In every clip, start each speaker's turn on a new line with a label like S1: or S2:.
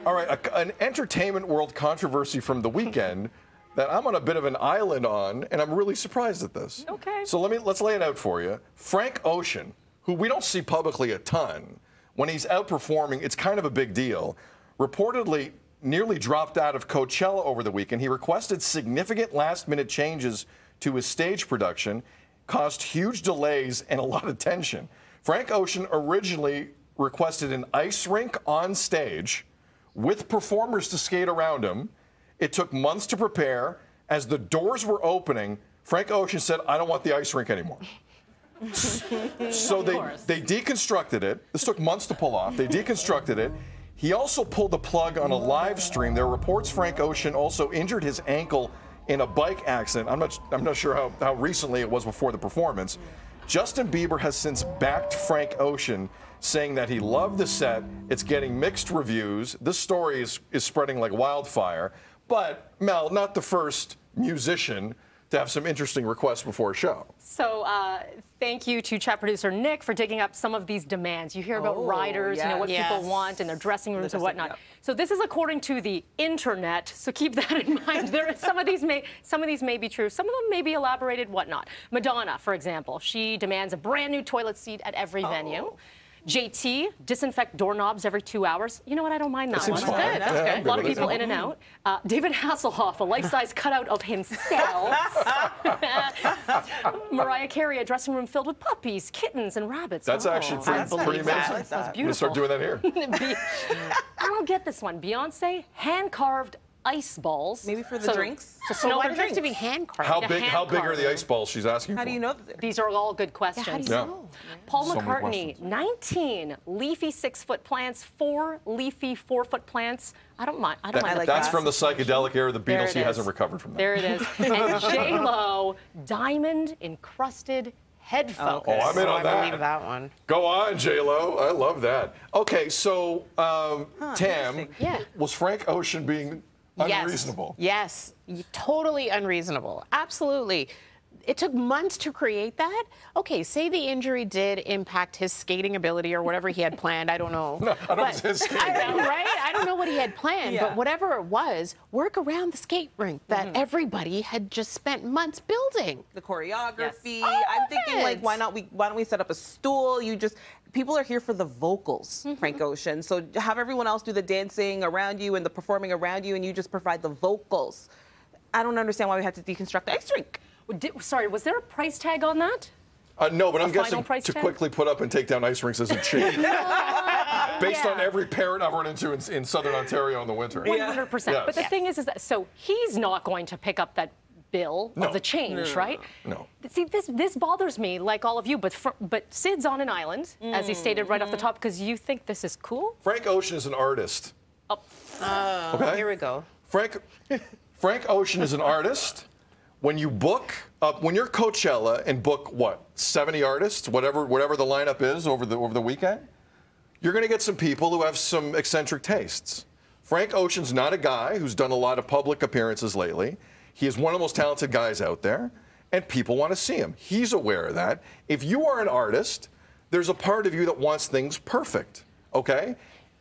S1: All right, an entertainment world controversy from the weekend that I'm on a bit of an island on, and I'm really surprised at this.
S2: Okay.
S1: So let's lay it out for you. Frank Ocean, who we don't see publicly a ton, when he's out performing, it's kind of a big deal. Reportedly nearly dropped out of Coachella over the weekend. He requested significant last-minute changes to his stage production, caused huge delays and a lot of tension. Frank Ocean originally requested an ice rink on stage with performers to skate around him. It took months to prepare. As the doors were opening, Frank Ocean said, I don't want the ice rink anymore. So they deconstructed it. This took months to pull off. They deconstructed it. He also pulled the plug on a live stream. There are reports Frank Ocean also injured his ankle in a bike accident. I'm not sure how recently it was before the performance. Justin Bieber has since backed Frank Ocean, saying that he loved the set. It's getting mixed reviews. This story is spreading like wildfire. But, Mel, not the first musician to have some interesting requests before a show.
S2: So thank you to chat producer Nick for digging up some of these demands. You hear about riders, you know, what people want in their dressing rooms and whatnot. Yep. So this is according to the internet. So keep that in mind. Some of these may be true. Some of them may be elaborated, whatnot. Madonna, for example, she demands a brand new toilet seat at every venue. JT, disinfect doorknobs every 2 hours. You know what? I don't mind that one.
S1: That's good.
S2: That's good. A lot of people in and out. David Hasselhoff, a life-size cutout of himself. Mariah Carey, a dressing room filled with puppies, kittens, and rabbits.
S1: That's actually pretty amazing.
S2: That's beautiful.
S1: I'm going to start doing that here.
S2: I don't get this one. Beyonce, hand-carved ice balls.
S3: Maybe for the drinks?
S2: So
S4: why does it have to be hand-carved?
S1: How big are the ice balls she's asking for?
S3: How do you know?
S2: These are all good questions.
S4: Yeah, how do you know?
S2: Paul McCartney, 19 leafy 6-foot plants, 4 leafy 4-foot plants. I don't mind. I don't mind.
S1: That's from the psychedelic era. The Beatles, he hasn't recovered from that.
S2: There it is. And J-Lo, diamond encrusted headphones.
S1: Oh, I'm in on that.
S4: I believe that one.
S1: Go on, J-Lo. I love that. Okay, so Tam, was Frank Ocean being unreasonable?
S4: Yes, totally unreasonable. Absolutely. It took months to create that. Okay, say the injury did impact his skating ability or whatever he had planned. I don't know.
S1: No, I don't know his skating ability.
S4: Right? I don't know what he had planned, but whatever it was, work around the skate rink that everybody had just spent months building.
S3: The choreography. I'm thinking, like, why don't we set up a stool? People are here for the vocals, Frank Ocean. So have everyone else do the dancing around you and the performing around you, and you just provide the vocals. I don't understand why we had to deconstruct the ice rink.
S2: Sorry, was there a price tag on that?
S1: No, but I'm guessing to quickly put up and take down ice rinks isn't cheap. Based on every parent I've run into in Southern Ontario in the winter.
S2: 100%. Yes. But the thing is that, so he's not going to pick up that bill of the change, right?
S1: No.
S2: See, this bothers me, like all of you, but Sid's on an island, as he stated right off the top, because you think this is cool?
S1: Frank Ocean is an artist.
S4: Okay. Here we go.
S1: Frank Ocean is an artist. When you book, when you're Coachella and book, what, 70 artists, whatever the lineup is over the weekend, you're going to get some people who have some eccentric tastes. Frank Ocean's not a guy who's done a lot of public appearances lately. He is one of the most talented guys out there, and people want to see him. He's aware of that. If you are an artist, there's a part of you that wants things perfect, okay?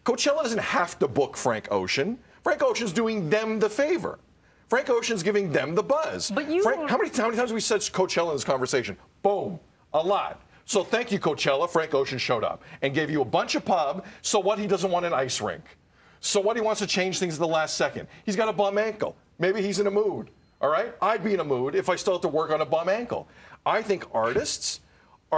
S1: Coachella doesn't have to book Frank Ocean. Frank Ocean's doing them the favor. Frank Ocean's giving them the buzz.
S2: But you
S1: how many times have we said Coachella in this conversation? Boom, a lot. So thank you, Coachella. Frank Ocean showed up and gave you a bunch of pub. So what? He doesn't want an ice rink. So what? He wants to change things at the last second. He's got a bum ankle. Maybe he's in a mood. All right? I'd be in a mood if I still have to work on a bum ankle. I think artists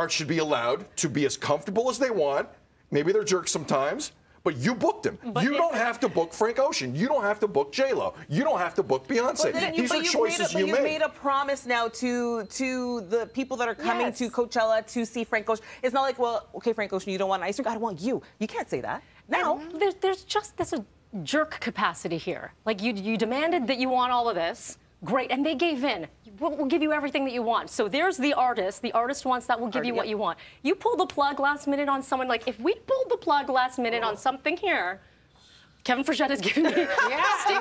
S1: should be allowed to be as comfortable as they want. Maybe they're jerks sometimes. But you booked him. You don't have to book Frank Ocean. You don't have to book J-Lo. You don't have to book Beyonce. These are choices you made.
S3: You've made a promise now to the people that are coming to Coachella to see Frank Ocean. It's not like, well, okay, Frank Ocean, you don't want an ice rink. I don't want you. You can't say that. Now,
S2: there's a jerk capacity here. Like, you demanded that you want all of this. Great, and they gave in. We'll give you everything that you want. So there's the artist. The artist wants that. We'll give you what you want. You pull the plug last minute on someone. Like, if we pulled the plug last minute on something here, Kevin Frechette is giving me stink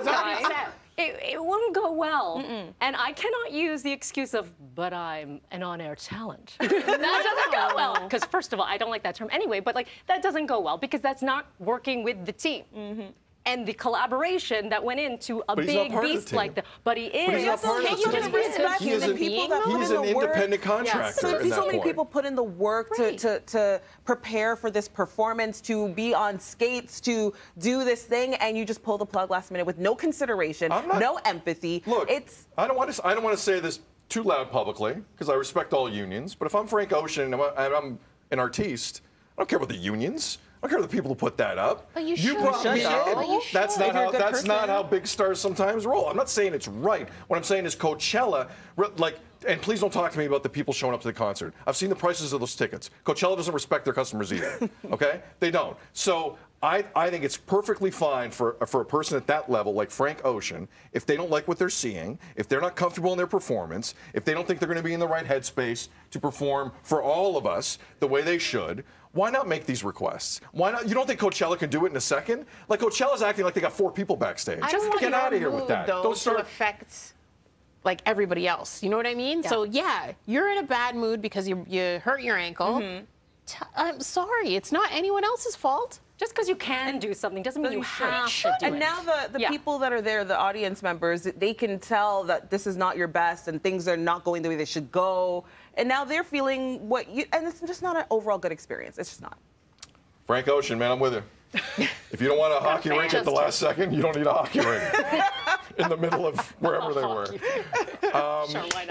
S2: eye. It wouldn't go well. And I cannot use the excuse of, but I'm an on-air talent. That doesn't go well. Because first of all, I don't like that term anyway, but like, that doesn't go well because that's not working with the team. and the collaboration that went into a
S1: But he's not
S2: big
S1: part of the
S2: beast
S1: team.
S2: like that. But he is.
S1: But he's not part of the
S3: Can't you just
S1: team.
S3: respect
S1: He is
S3: the
S1: an-
S3: people that put
S1: He's
S3: in
S1: an
S3: the work?
S1: independent contractor
S3: So
S1: in that
S3: so many
S1: point.
S3: people put in the work
S2: Right.
S3: to prepare for this performance, to be on skates, to do this thing, and you just pull the plug last minute with no consideration, no empathy.
S1: Look, I don't want to say this too loud publicly because I respect all unions. But if I'm Frank Ocean and I'm an artiste, I don't care about the unions. I don't care about the people who put that up.
S4: But you should.
S1: brought me
S3: You should.
S1: in.
S3: You
S1: That's
S3: should.
S1: not
S3: If you're a
S1: how.
S3: good
S1: That's not
S3: person.
S1: how big stars sometimes roll. I'm not saying it's right. What I'm saying is Coachella, like. And please don't talk to me about the people showing up to the concert. I've seen the prices of those tickets. Coachella doesn't respect their customers either. Okay? They don't. So I think it's perfectly fine for a person at that level, like Frank Ocean, if they don't like what they're seeing, if they're not comfortable in their performance, if they don't think they're going to be in the right headspace to perform for all of us the way they should, why not make these requests? Why not? You don't think Coachella can do it in a second? Like Coachella's acting like they got 4 people backstage.
S4: I don't want
S1: Get
S4: your
S1: out of here with
S4: mood,
S1: that.
S4: Though,
S1: Don't start.
S4: to affect like everybody else. You know what I mean?
S2: Yeah.
S4: So yeah, you're in a bad mood because you hurt your ankle. I'm sorry, it's not anyone else's fault.
S2: Just because you can do something doesn't mean you have to do
S3: And
S2: it.
S3: now the
S2: Yeah.
S3: people that are there, the audience members, they can tell that this is not your best and things are not going the way they should go. And now they're feeling and it's just not an overall good experience. It's just not.
S1: Frank Ocean, man, I'm with you. If you don't want a hockey rink at the last second, you don't need a hockey rink in the middle of wherever they were.
S2: Sure, why not?